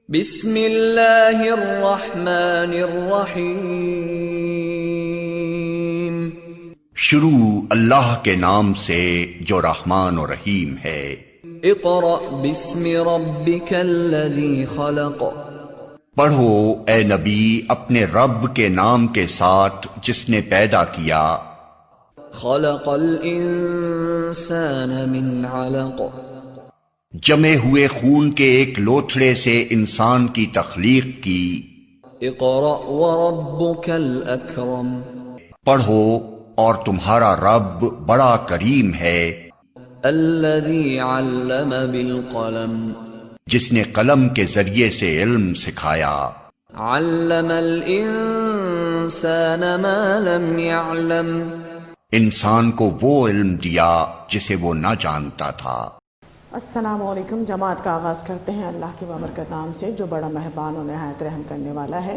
بسم اللہ الرحمن الرحیم۔ شروع اللہ کے نام سے جو رحمان و رحیم ہے۔ اقرأ بسم ربک الذی خلق۔ پڑھو اے نبی اپنے رب کے نام کے ساتھ جس نے پیدا کیا۔ خلق الانسان من علق۔ جمے ہوئے خون کے ایک لوتھڑے سے انسان کی تخلیق کی۔ اقرأ وربک الاکرم۔ پڑھو اور تمہارا رب بڑا کریم ہے۔ الذی علم بالقلم۔ جس نے قلم کے ذریعے سے علم سکھایا۔ علم الانسان ما لم يعلم۔ انسان کو وہ علم دیا جسے وہ نہ جانتا تھا۔ السلام علیکم۔ جماعت کا آغاز کرتے ہیں اللہ کے بابرکت نام سے جو بڑا مہربان اور نہایت رحم کرنے والا ہے۔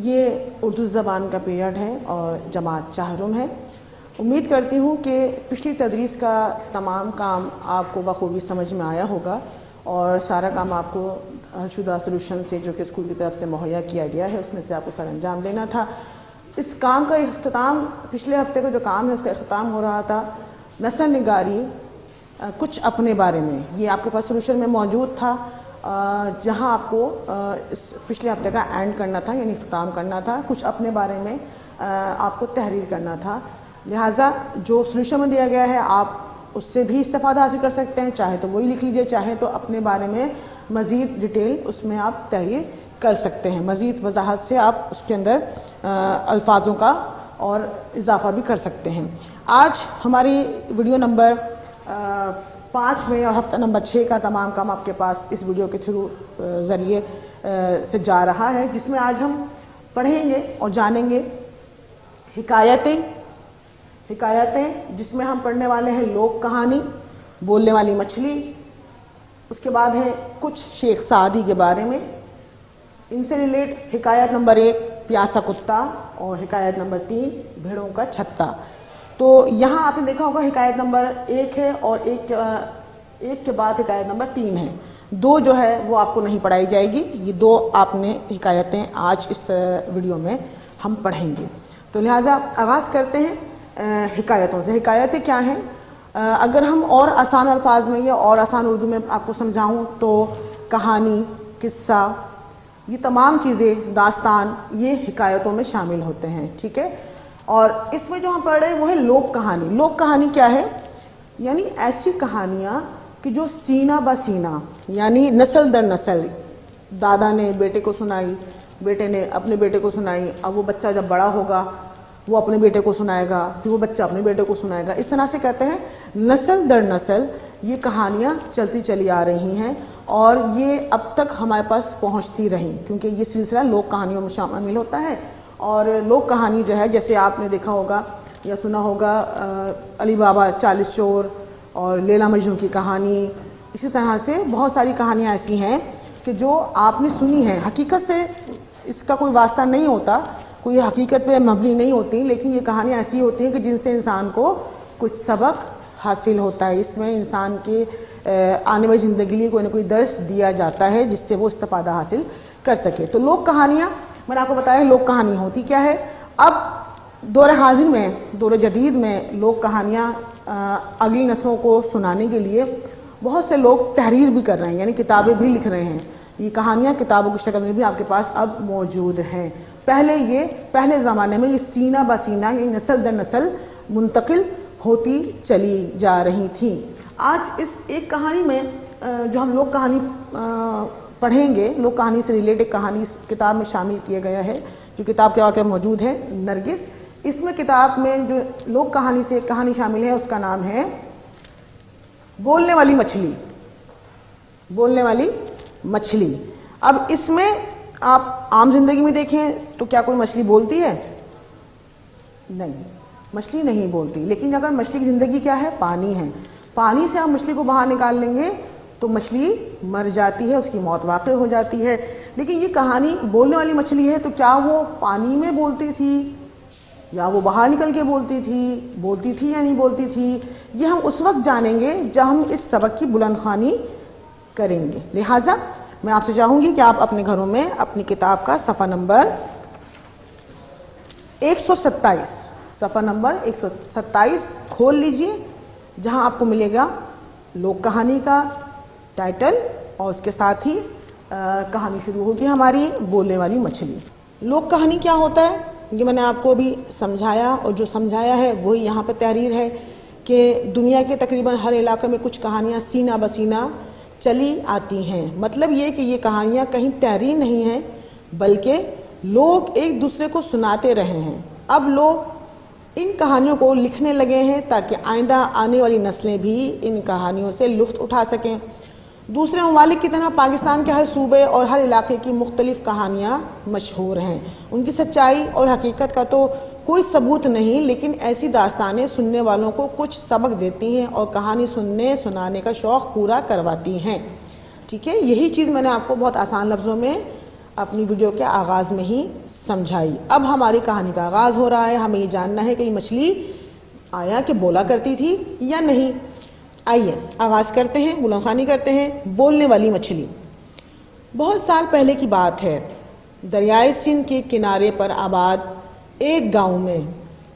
یہ اردو زبان کا پیریڈ ہے اور جماعت چہارم ہے۔ امید کرتی ہوں کہ پچھلی تدریس کا تمام کام آپ کو بخوبی سمجھ میں آیا ہوگا اور سارا کام آپ کو حل شدہ سلوشن سے جو کہ اسکول کی طرف سے مہیا کیا گیا ہے اس میں سے آپ کو سر انجام دینا تھا۔ اس کام کا اختتام، پچھلے ہفتے کا جو کام ہے اس کا اختتام ہو رہا تھا نثر نگاری کچھ اپنے بارے میں۔ یہ آپ کے پاس سلوشن میں موجود تھا جہاں آپ کو اس پچھلے ہفتے کا اینڈ کرنا تھا، یعنی اختتام کرنا تھا۔ کچھ اپنے بارے میں آپ کو تحریر کرنا تھا، لہٰذا جو سلوشن میں دیا گیا ہے آپ اس سے بھی استفادہ حاصل کر سکتے ہیں، چاہے تو وہی لکھ لیجئے، چاہے تو اپنے بارے میں مزید ڈیٹیل اس میں آپ تحریر کر سکتے ہیں، مزید وضاحت سے آپ اس کے اندر الفاظوں کا اور اضافہ بھی کر سکتے ہیں۔ آج ہماری ویڈیو نمبر 5 میں اور ہفتہ نمبر 6 کا تمام کام آپ کے پاس اس ویڈیو کے تھرو ذریعے سے جا رہا ہے، جس میں آج ہم پڑھیں گے اور جانیں گے حکایتیں جس میں ہم پڑھنے والے ہیں لوک کہانی، بولنے والی مچھلی، اس کے بعد ہے کچھ شیخ سعدی کے بارے میں، ان سے ریلیٹ حکایت نمبر 1 پیاسا کتا اور حکایت نمبر 3 بھیڑوں کا چھتا۔ تو یہاں آپ نے دیکھا ہوگا حکایت نمبر 1 ہے اور ایک کے بعد حکایت نمبر 3 ہے، 2 جو ہے وہ آپ کو نہیں پڑھائی جائے گی۔ یہ 2 آپ نے حکایتیں آج اس ویڈیو میں ہم پڑھیں گے۔ تو لہٰذا آغاز کرتے ہیں حکایتوں سے۔ حکایتیں کیا ہیں؟ اگر ہم اور آسان الفاظ میں یا اور آسان اردو میں آپ کو سمجھاؤں تو کہانی، قصہ، یہ تمام چیزیں، داستان، یہ حکایتوں میں شامل ہوتے ہیں، ٹھیک ہے؟ اور اس میں جو ہم پڑھ رہے ہیں وہ ہے لوک کہانی۔ لوک کہانی کیا ہے؟ یعنی ایسی کہانیاں کہ جو سینہ بہ سینہ، یعنی نسل در نسل، دادا نے بیٹے کو سنائی، بیٹے نے اپنے بیٹے کو سنائی، اب وہ بچہ جب بڑا ہوگا وہ اپنے بیٹے کو سنائے گا، پھر وہ بچہ اپنے بیٹے کو سنائے گا۔ اس طرح سے کہتے ہیں نسل در نسل یہ کہانیاں چلتی چلی آ رہی ہیں اور یہ اب تک ہمارے پاس پہنچتی رہیں، کیونکہ یہ سلسلہ لوک کہانیوں میں شامل ہوتا ہے۔ اور لوک کہانی جو ہے جیسے آپ نے دیکھا ہوگا یا سنا ہوگا علی بابا 40 چور اور لیلا مجنوں کی کہانی، اسی طرح سے بہت ساری کہانیاں ایسی ہیں کہ جو آپ نے سنی ہیں، حقیقت سے اس کا کوئی واسطہ نہیں ہوتا، کوئی حقیقت پہ مبنی نہیں ہوتی، لیکن یہ کہانیاں ایسی ہوتی ہیں کہ جن سے انسان کو کچھ سبق حاصل ہوتا ہے، اس میں انسان کے آنے والی زندگی کے لیے کوئی نہ کوئی درس دیا جاتا ہے جس سے وہ استفادہ حاصل کر سکے۔ تو لوک کہانیاں میں نے آپ کو بتایا لوک کہانی ہوتی کیا ہے۔ اب دور حاضر میں، دور جدید میں لوک کہانیاں اگلی نسلوں کو سنانے کے لیے بہت سے لوگ تحریر بھی کر رہے ہیں، یعنی کتابیں بھی لکھ رہے ہیں۔ یہ کہانیاں کتابوں کی شکل میں بھی آپ کے پاس اب موجود ہیں۔ پہلے زمانے میں یہ سینہ بہ سینہ، یہ نسل در نسل منتقل ہوتی چلی جا رہی تھیں۔ آج اس ایک کہانی میں جو ہم لوک کہانی پڑھیں گے، لوک کہانی سے ریلیٹ ایک کہانی اس کتاب میں شامل کیا گیا ہے، جو کتاب کے واقعہ موجود ہے نرگس۔ اس میں کتاب میں جو لوک کہانی سے ایک کہانی شامل ہے اس کا نام ہے بولنے والی مچھلی۔ بولنے والی مچھلی۔ اب اس میں آپ عام زندگی میں دیکھیں تو کیا کوئی مچھلی بولتی ہے؟ نہیں، مچھلی نہیں بولتی، لیکن اگر مچھلی کی زندگی کیا ہے؟ پانی ہے۔ پانی سے آپ مچھلی کو باہر نکال لیں گے تو مچھلی مر جاتی ہے، اس کی موت واقع ہو جاتی ہے۔ لیکن یہ کہانی بولنے والی مچھلی ہے، تو کیا وہ پانی میں بولتی تھی یا وہ باہر نکل کے بولتی تھی یا نہیں بولتی تھی؟ یہ ہم اس وقت جانیں گے جب ہم اس سبق کی بلند خوانی کریں گے۔ لہٰذا میں آپ سے چاہوں گی کہ آپ اپنے گھروں میں اپنی کتاب کا صفحہ نمبر 127 صفحہ نمبر 127 کھول لیجئے، جہاں آپ کو ملے گا لوک کہانی کا ٹائٹل اور اس کے ساتھ ہی کہانی شروع ہوگی ہماری بولنے والی مچھلی۔ لوک کہانی کیا ہوتا ہے یہ میں نے آپ کو ابھی سمجھایا، اور جو سمجھایا ہے وہی یہاں پہ تحریر ہے کہ دنیا کے تقریباً ہر علاقے میں کچھ کہانیاں سینہ بسینہ چلی آتی ہیں۔ مطلب یہ کہ یہ کہانیاں کہیں تحریر نہیں ہیں بلکہ لوگ ایک دوسرے کو سناتے رہے ہیں۔ اب لوگ ان کہانیوں کو لکھنے لگے ہیں تاکہ آئندہ آنے والی نسلیں بھی ان کہانیوں سے لطف اٹھا سکیں۔ دوسرے ممالک کی طرح پاکستان کے ہر صوبے اور ہر علاقے کی مختلف کہانیاں مشہور ہیں، ان کی سچائی اور حقیقت کا تو کوئی ثبوت نہیں، لیکن ایسی داستانیں سننے والوں کو کچھ سبق دیتی ہیں اور کہانی سننے سنانے کا شوق پورا کرواتی ہیں۔ ٹھیک ہے، یہی چیز میں نے آپ کو بہت آسان لفظوں میں اپنی ویڈیو کے آغاز میں ہی سمجھائی۔ اب ہماری کہانی کا آغاز ہو رہا ہے، ہمیں یہ جاننا ہے کہ یہ مچھلی آیا کہ بولا کرتی تھی یا نہیں۔ آئیے آغاز کرتے ہیں، بلند خوانی کرتے ہیں۔ بولنے والی مچھلی۔ بہت سال پہلے کی بات ہے، دریائے سندھ کے کنارے پر آباد ایک گاؤں میں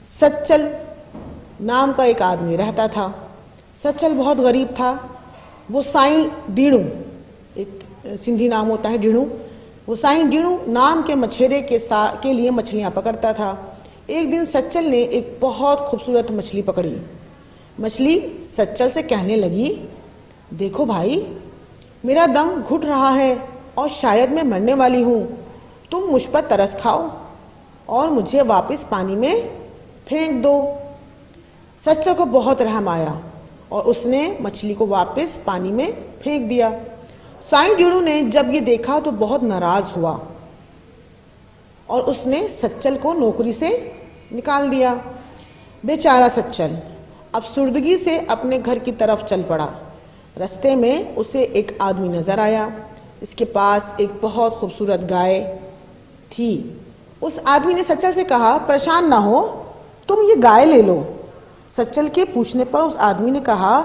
سچل نام کا ایک آدمی رہتا تھا۔ سچل بہت غریب تھا۔ وہ سائیں ڈیڑوں، ایک سندھی نام ہوتا ہے ڈیڑوں، وہ سائیں ڈیڑوں نام کے مچھیرے کے لیے مچھلیاں پکڑتا تھا۔ ایک دن سچل نے ایک بہت خوبصورت مچھلی پکڑی۔ مچھلی سچل سے کہنے لگی، دیکھو بھائی، میرا دم گھٹ رہا ہے اور شاید میں مرنے والی ہوں، تم مجھ پر ترس کھاؤ اور مجھے واپس پانی میں پھینک دو۔ سچل کو بہت رحم آیا اور اس نے مچھلی کو واپس پانی میں پھینک دیا۔ سائیں ڈیڑوں نے جب یہ دیکھا تو بہت ناراض ہوا اور اس نے سچل کو نوکری سے نکال دیا۔ بیچارہ سچل افسردگی سے اپنے گھر کی طرف چل پڑا۔ رستے میں اسے ایک آدمی نظر آیا، اس کے پاس ایک بہت خوبصورت گائے تھی۔ اس آدمی نے سچل سے کہا، پریشان نہ ہو، تم یہ گائے لے لو۔ سچل کے پوچھنے پر اس آدمی نے کہا،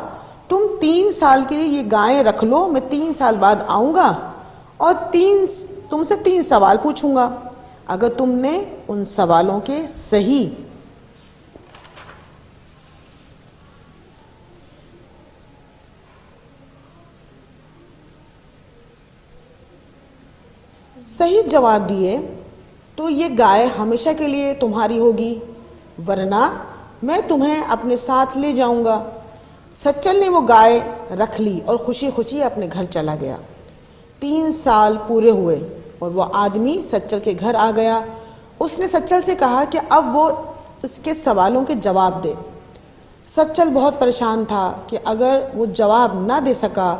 تم 3 سال کے لیے یہ گائے رکھ لو، میں 3 سال بعد آؤں گا اور تم سے 3 سوال پوچھوں گا۔ اگر تم نے ان سوالوں کے صحیح جواب دیے تو یہ گائے ہمیشہ کے لیے تمہاری ہوگی، ورنہ میں تمہیں اپنے ساتھ لے جاؤں گا۔ سچل نے وہ گائے رکھ لی اور خوشی خوشی اپنے گھر چلا گیا۔ 3 سال پورے ہوئے اور وہ آدمی سچل کے گھر آ گیا۔ اس نے سچل سے کہا کہ اب وہ اس کے سوالوں کے جواب دے۔ سچل بہت پریشان تھا کہ اگر وہ جواب نہ دے سکا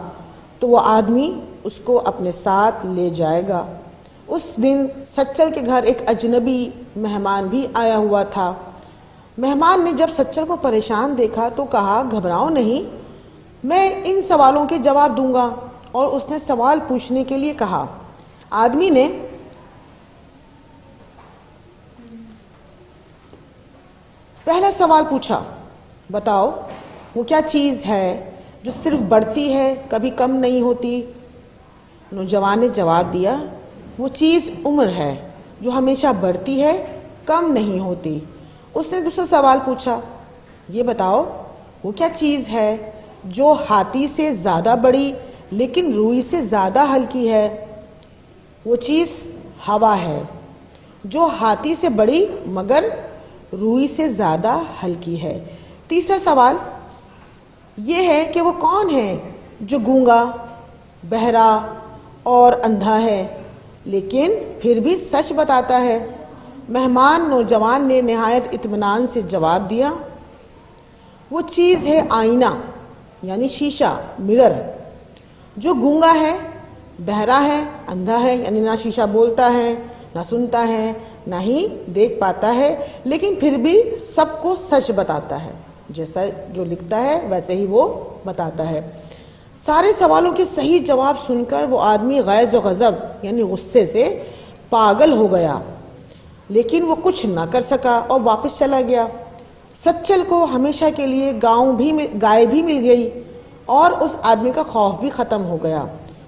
تو وہ آدمی اس کو اپنے ساتھ لے جائے گا۔ اس دن سچل کے گھر ایک اجنبی مہمان بھی آیا ہوا تھا۔ مہمان نے جب سچل کو پریشان دیکھا تو کہا، گھبراؤ نہیں، میں ان سوالوں کے جواب دوں گا، اور اس نے سوال پوچھنے کے لیے کہا۔ آدمی نے پہلا سوال پوچھا، بتاؤ وہ کیا چیز ہے جو صرف بڑھتی ہے کبھی کم نہیں ہوتی؟ نوجوان نے جواب دیا، وہ چیز عمر ہے جو ہمیشہ بڑھتی ہے کم نہیں ہوتی۔ اس نے دوسرا سوال پوچھا، یہ بتاؤ وہ کیا چیز ہے جو ہاتھی سے زیادہ بڑی لیکن روئی سے زیادہ ہلکی ہے؟ وہ چیز ہوا ہے جو ہاتھی سے بڑی مگر روئی سے زیادہ ہلکی ہے۔ تیسرا سوال یہ ہے کہ وہ کون ہے جو گونگا، بہرا اور اندھا ہے لیکن پھر بھی سچ بتاتا ہے؟ مہمان نوجوان نے نہایت اطمینان سے جواب دیا، وہ چیز ہے آئینہ یعنی شیشہ، مرر، جو گونگا ہے، بہرا ہے، اندھا ہے، یعنی نہ شیشہ بولتا ہے، نہ سنتا ہے، نہ ہی دیکھ پاتا ہے، لیکن پھر بھی سب کو سچ بتاتا ہے، جیسا جو لکھتا ہے ویسے ہی وہ بتاتا ہے۔ سارے سوالوں کے صحیح جواب سن کر وہ آدمی غیظ و غضب یعنی غصے سے پاگل ہو گیا، لیکن وہ کچھ نہ کر سکا اور واپس چلا گیا۔ سچل کو ہمیشہ کے لیے گائے بھی مل گئی اور اس آدمی کا خوف بھی ختم ہو گیا۔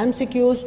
MCQs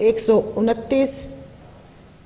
129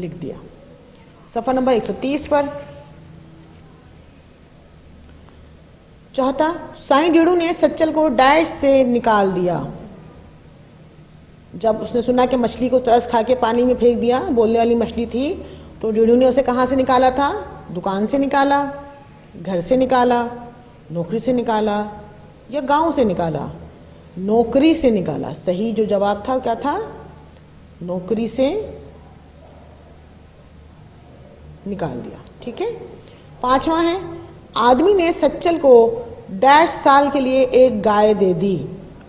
لکھ دیا. صفحہ نمبر 130 پر. چوتھا، سائیں ڈیڈو نے سچل کو ڈیش سے نکال دیا. جب اس نے سنا کہ مچھلی کو ترس کھا کے پانی میں پھینک دیا، بولنے والی مچھلی تھی، تو ڈیڈو نے اسے کہاں سے نکالا تھا؟ دکان سے نکالا، گھر سے نکالا، نوکری سے نکالا یا گاؤں سے نکالا؟ نوکری سے نکالا. صحیح جو جواب تھا کیا تھا؟ نوکری سے نکال دیا. ٹھیک ہے. پانچواں ہے، آدمی نے سچل کو ڈیش سال کے لیے ایک گائے دے دی.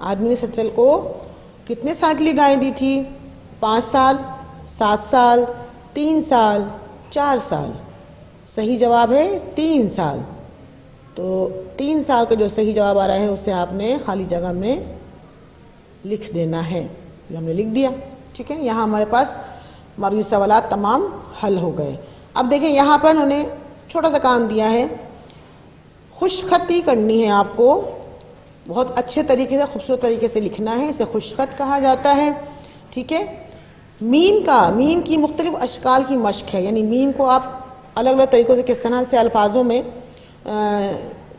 آدمی نے سچل کو کتنے سال کے لیے گائے دی تھی؟ 5 سال، 7 سال، 3 سال، 4 سال. صحیح جواب ہے 3 سال. تو 3 سال کا جو صحیح جواب آ رہا ہے اسے آپ نے خالی جگہ میں لکھ دینا ہے. یہ ہم نے لکھ دیا. ٹھیک ہے. یہاں ہمارے پاس مروی سوالات تمام حل ہو گئے. اب دیکھیں یہاں پر انہوں نے چھوٹا سا کام دیا ہے. خوش خطی کرنی ہے آپ کو، بہت اچھے طریقے سے، خوبصورت طریقے سے لکھنا ہے. اسے خوش خط کہا جاتا ہے. ٹھیک ہے. میم کی مختلف اشکال کی مشق ہے. یعنی میم کو آپ الگ الگ طریقوں سے کس طرح سے الفاظوں میں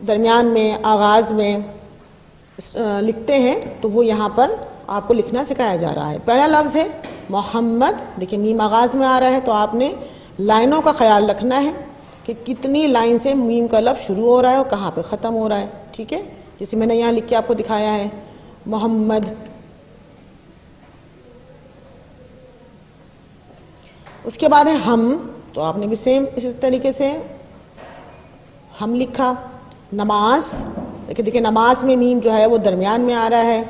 درمیان میں، آغاز میں لکھتے ہیں، تو وہ یہاں پر آپ کو لکھنا سکھایا جا رہا ہے. پہلا لفظ ہے محمد. دیکھیں میم آغاز میں آ رہا ہے تو آپ نے لائنوں کا خیال رکھنا ہے کہ کتنی لائن سے میم کا لفظ شروع ہو رہا ہے اور کہاں پہ ختم ہو رہا ہے. ٹھیک ہے. جسے میں نے یہاں لکھ کے آپ کو دکھایا ہے محمد. اس کے بعد ہے ہم. تو آپ نے بھی سیم اسی طریقے سے ہم لکھا. نماز. دیکھیں نماز میں میم جو ہے وہ درمیان میں آ رہا ہے،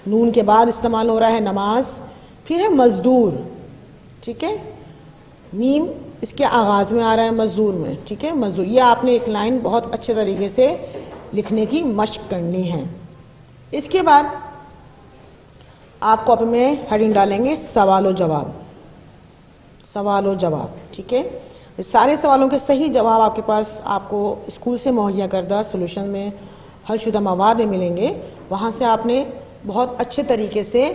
نون کے بعد استعمال ہو رہا ہے نماز. پھر ہے مزدور. ٹھیک ہے. میم اس کے آغاز میں آ رہا ہے مزدور میں. ٹھیک ہے. مزدور. یہ آپ نے ایک لائن بہت اچھے طریقے سے لکھنے کی مشق کرنی ہے. اس کے بعد آپ کاپی میں ہیڈنگ ڈالیں گے سوال و جواب. سوال و جواب. ٹھیک ہے. سارے سوالوں کے صحیح جواب آپ کے پاس آپ کو اسکول سے مہیا کردہ سولوشن میں حل شدہ مواد میں ملیں گے. وہاں سے آپ نے بہت اچھے طریقے سے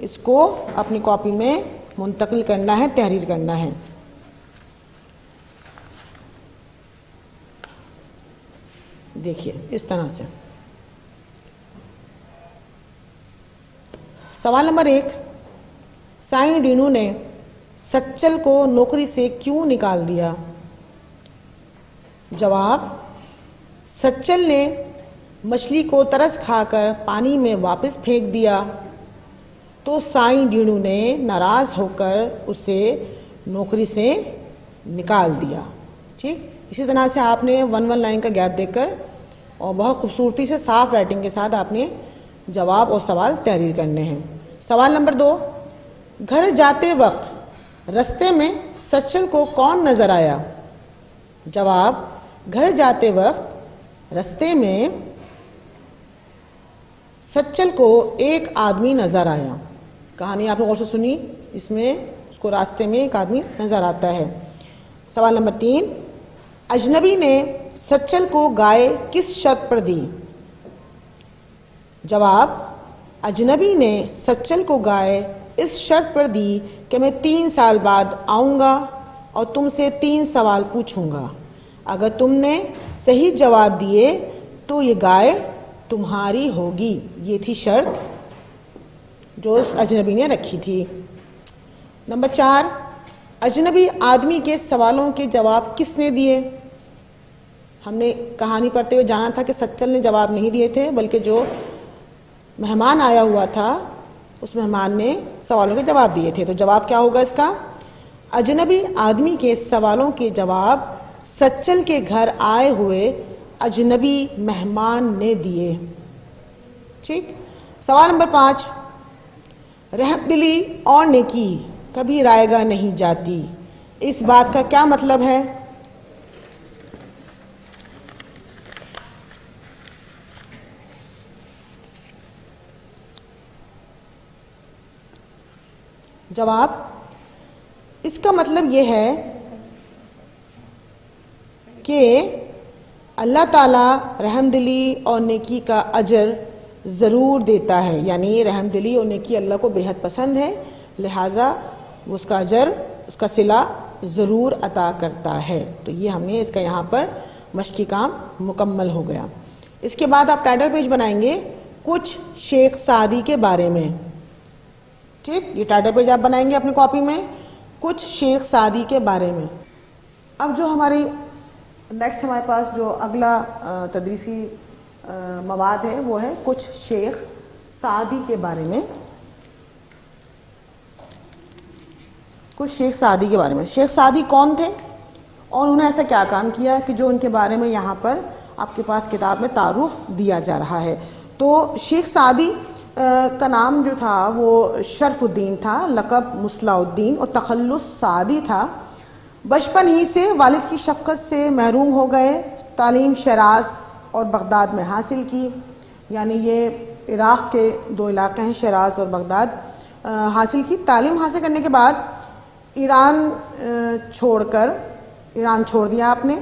اس کو اپنی کاپی میں منتقل کرنا ہے، تحریر کرنا ہے. دیکھیے اس طرح سے. سوال نمبر 1، سائیں ڈینو نے سچل کو نوکری سے کیوں نکال دیا؟ جواب، سچل نے مچھلی کو ترس کھا کر پانی میں واپس پھینک دیا تو سائیں ڈینو نے ناراض ہو کر اسے نوکری سے نکال دیا. ٹھیک. اسی طرح سے آپ نے 1 لائن کا گیپ دے کر اور بہت خوبصورتی سے صاف رائٹنگ کے ساتھ آپ نے جواب اور سوال تحریر کرنے ہیں. سوال نمبر 2، گھر جاتے وقت رستے میں سچل کو کون نظر آیا؟ جواب، گھر جاتے وقت رستے میں سچل کو ایک آدمی نظر آیا. کہانی آپ نے غور سے سنی، اس میں اس کو راستے میں ایک آدمی نظر آتا ہے. سوال نمبر 3، اجنبی نے سچل کو گائے کس شرط پر دی؟ جواب، اجنبی نے سچل کو گائے اس شرط پر دی کہ میں 3 سال بعد آؤں گا اور تم سے 3 سوال پوچھوں گا. اگر تم نے صحیح جواب دیے تو یہ گائے تمہاری ہوگی. یہ تھی شرط جو اس اجنبی نے رکھی تھی. نمبر 4، اجنبی آدمی کے سوالوں کے جواب کس نے دیے؟ ہم نے کہانی پڑھتے ہوئے جانا تھا کہ سچل نے جواب نہیں دیے تھے، بلکہ جو مہمان آیا ہوا تھا اس مہمان نے سوالوں کے جواب دیے تھے. تو جواب کیا ہوگا اس کا؟ اجنبی آدمی کے سوالوں کے جواب سچل کے گھر آئے ہوئے اجنبی مہمان نے دیے. ٹھیک. سوال نمبر 5، رحم دلی اور نیکی کبھی رائے گاہ نہیں جاتی، اس بات کا کیا مطلب ہے؟ جواب، اس کا مطلب یہ ہے کہ اللہ تعالیٰ رحم دلی اور نیکی کا اجر ضرور دیتا ہے. یعنی رحم دلی اور نیکی اللہ کو بے حد پسند ہے، لہٰذا وہ اس کا اجر اس کا صلہ ضرور عطا کرتا ہے. تو یہ ہم نے اس کا یہاں پر مشقی کام مکمل ہو گیا. اس کے بعد آپ ٹائٹل پیج بنائیں گے کچھ شیخ سعدی کے بارے میں. ٹھیک، یہ ٹائٹل پیج آپ بنائیں گے اپنی کاپی میں کچھ شیخ سعدی کے بارے میں. اب جو ہماری نیکسٹ ہمارے پاس جو اگلا تدریسی مواد ہے وہ ہے کچھ شیخ سعدی کے بارے میں. کچھ شیخ سعدی کے بارے میں. شیخ سعدی کون تھے اور انہیں ایسا کیا کام کیا کہ جو ان کے بارے میں یہاں پر آپ کے پاس کتاب میں تعارف دیا جا رہا ہے. تو شیخ سعدی کا نام جو تھا وہ شرف الدین تھا، لقب مصلح الدین اور تخلص سعدی تھا. بچپن ہی سے والد کی شفقت سے محروم ہو گئے. تعلیم شیراز اور بغداد میں حاصل کی، یعنی یہ عراق کے دو علاقے ہیں شیراز اور بغداد. حاصل کی. تعلیم حاصل کرنے کے بعد ایران چھوڑ دیا آپ نے.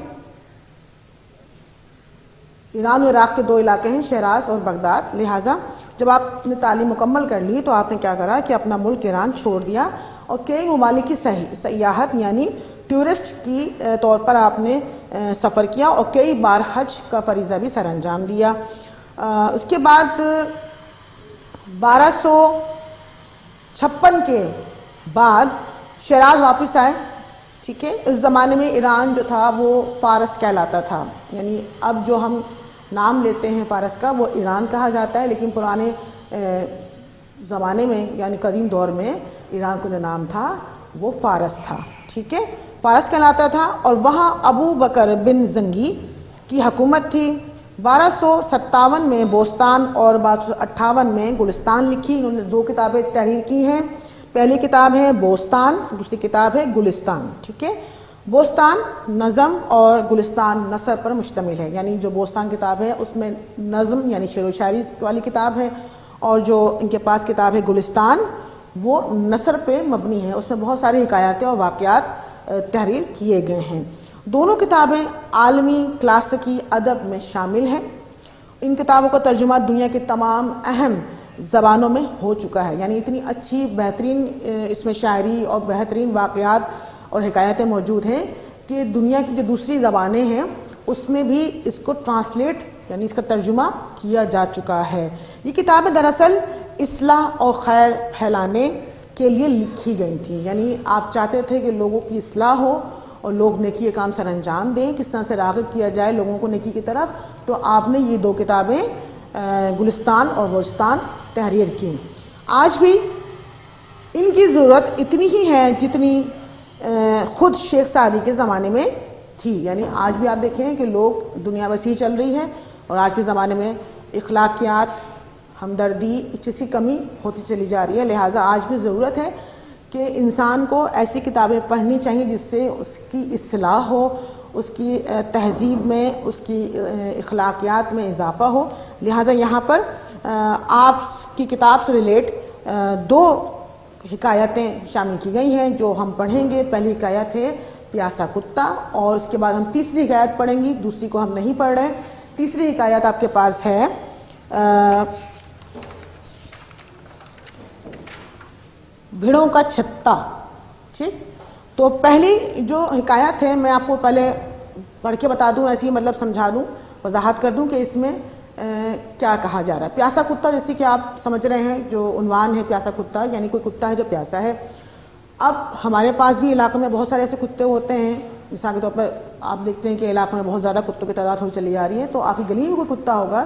ایران اور عراق کے دو علاقے ہیں شیراز اور بغداد. لہٰذا جب آپ نے تعلیم مکمل کر لی تو آپ نے کیا کرا کہ اپنا ملک ایران چھوڑ دیا اور کئی ممالک کی سیاحت یعنی ٹورسٹ کی طور پر آپ نے سفر کیا اور کئی بار حج کا فریضہ بھی سر انجام دیا. اس کے بعد 1256 کے بعد شیراز واپس آئے. ٹھیک ہے، اس زمانے میں ایران جو تھا وہ فارس کہلاتا تھا، یعنی اب جو ہم نام لیتے ہیں فارس کا وہ ایران کہا جاتا ہے، لیکن پرانے زمانے میں یعنی قدیم دور میں ایران کا جو نام تھا وہ فارس تھا. ٹھیک ہے، فارس کہلاتا تھا اور وہاں ابو بکر بن زنگی کی حکومت تھی. 1257 میں بوستان اور 1258 میں گلستان لکھی. انہوں نے 2 کتابیں تحریر کی ہیں. پہلی کتاب ہے بوستان، دوسری کتاب ہے گلستان. ٹھیک ہے، بوستان نظم اور گلستان نثر پر مشتمل ہے. یعنی جو بوستان کتاب ہے اس میں نظم یعنی شعر و شاعری والی کتاب ہے، اور جو ان کے پاس کتاب ہے گلستان وہ نثر پہ مبنی ہے. اس میں بہت ساری حکایتیں اور واقعات تحریر کیے گئے ہیں. دونوں کتابیں عالمی کلاسیکی ادب میں شامل ہیں. ان کتابوں کا ترجمہ دنیا کے تمام اہم زبانوں میں ہو چکا ہے. یعنی اتنی اچھی بہترین اس میں شاعری اور بہترین واقعات اور حکایتیں موجود ہیں کہ دنیا کی جو دوسری زبانیں ہیں اس میں بھی اس کو ٹرانسلیٹ یعنی اس کا ترجمہ کیا جا چکا ہے. یہ کتابیں دراصل اصلاح اور خیر پھیلانے کے لیے لکھی گئی تھیں. یعنی آپ چاہتے تھے کہ لوگوں کی اصلاح ہو اور لوگ نیکی کے کام سر انجام دیں، کس طرح سے راغب کیا جائے لوگوں کو نیکی کی طرف. تو آپ نے یہ 2 کتابیں گلستان اور بوستان تحریر کی. آج بھی ان کی ضرورت اتنی ہی ہے جتنی خود شیخ سعدی کے زمانے میں تھی. یعنی آج بھی آپ دیکھیں کہ لوگ دنیا وسیع چل رہی ہے اور آج کے زمانے میں اخلاقیات، ہمدردی اس چیز کی کمی ہوتی چلی جا رہی ہے. لہٰذا آج بھی ضرورت ہے کہ انسان کو ایسی کتابیں پڑھنی چاہیے جس سے اس کی اصلاح ہو، اس کی تہذیب میں، اس کی اخلاقیات میں اضافہ ہو. لہٰذا یہاں پر آپ کی کتاب سے ریلیٹ 2 حکایتیں شامل کی گئی ہیں جو ہم پڑھیں گے. پہلی حکایت ہے پیاسا کتا اور اس کے بعد ہم تیسری حکایت پڑھیں گی. دوسری کو ہم نہیں پڑھ رہے. تیسری حکایت آپ کے پاس ہے بھیڑوں کا چھتا. ٹھیک، تو پہلی جو حکایت ہے میں آپ کو پہلے پڑھ کے بتا دوں، ایسی مطلب سمجھا دوں، وضاحت کر دوں کہ اس میں کیا کہا جا رہا ہے. پیاسا کتا جیسے کہ آپ سمجھ رہے ہیں جو عنوان ہے پیاسا کتا یعنی کوئی کتا ہے جو پیاسا ہے. اب ہمارے پاس بھی علاقوں میں بہت سارے ایسے کتے ہوتے ہیں. مثال کے طور پر آپ دیکھتے ہیں کہ علاقوں میں بہت زیادہ کتوں کی تعداد ہو چلی جا رہی ہے، تو آپ کی گلی میں کوئی کتا ہوگا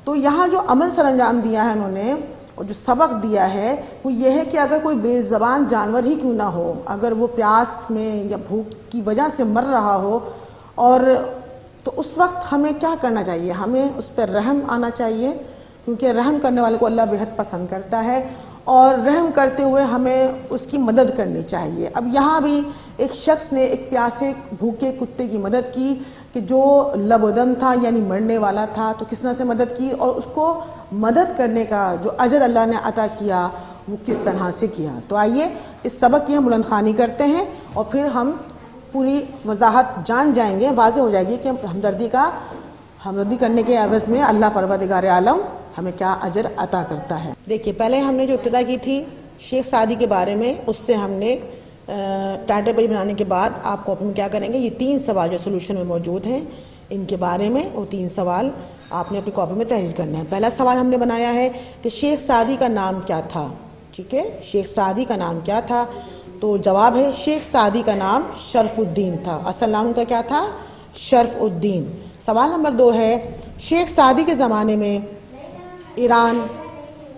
تو یہاں جو عمل سر انجام دیا ہے انہوں نے اور جو سبق دیا ہے وہ یہ ہے کہ اگر کوئی بے زبان جانور ہی کیوں نہ ہو، اگر وہ پیاس میں یا بھوک کی وجہ سے مر رہا ہو، اور تو اس وقت ہمیں کیا کرنا چاہیے؟ ہمیں اس پر رحم آنا چاہیے، کیونکہ رحم کرنے والے کو اللہ بہت پسند کرتا ہے، اور رحم کرتے ہوئے ہمیں اس کی مدد کرنی چاہیے. اب یہاں بھی ایک شخص نے ایک پیاسے بھوکے کتے کی مدد کی کہ جو لب و دم تھا یعنی مرنے والا تھا، تو کس طرح سے مدد کی اور اس کو مدد کرنے کا جو اجر اللہ نے عطا کیا وہ کس طرح سے کیا. تو آئیے اس سبق کی ہم بلند خوانی کرتے ہیں اور پھر ہم پوری وضاحت جان جائیں گے، واضح ہو جائے گی کہ ہمدردی کرنے کے عوض میں اللہ پروردگار عالم ہمیں کیا اجر عطا کرتا ہے. دیکھیے پہلے ہم نے جو ابتدا کی تھی شیخ سعدی کے بارے میں، اس سے ہم نے ٹائٹل پیج بنانے کے بعد آپ کاپی میں کیا کریں گے، یہ 3 سوال جو سولوشن میں موجود ہیں ان کے بارے میں وہ 3 سوال آپ نے اپنی کاپی میں تحریر کرنا ہے۔ پہلا سوال ہم نے بنایا ہے کہ شیخ سعدی کا نام کیا تھا، ٹھیک ہے، شیخ سعدی کا نام کیا تھا؟ تو جواب ہے شیخ سعدی کا نام شرف الدین تھا، اصل نام کا کیا تھا؟ شرف الدین۔ سوال نمبر 2 ہے شیخ سعدی کے زمانے میں ایران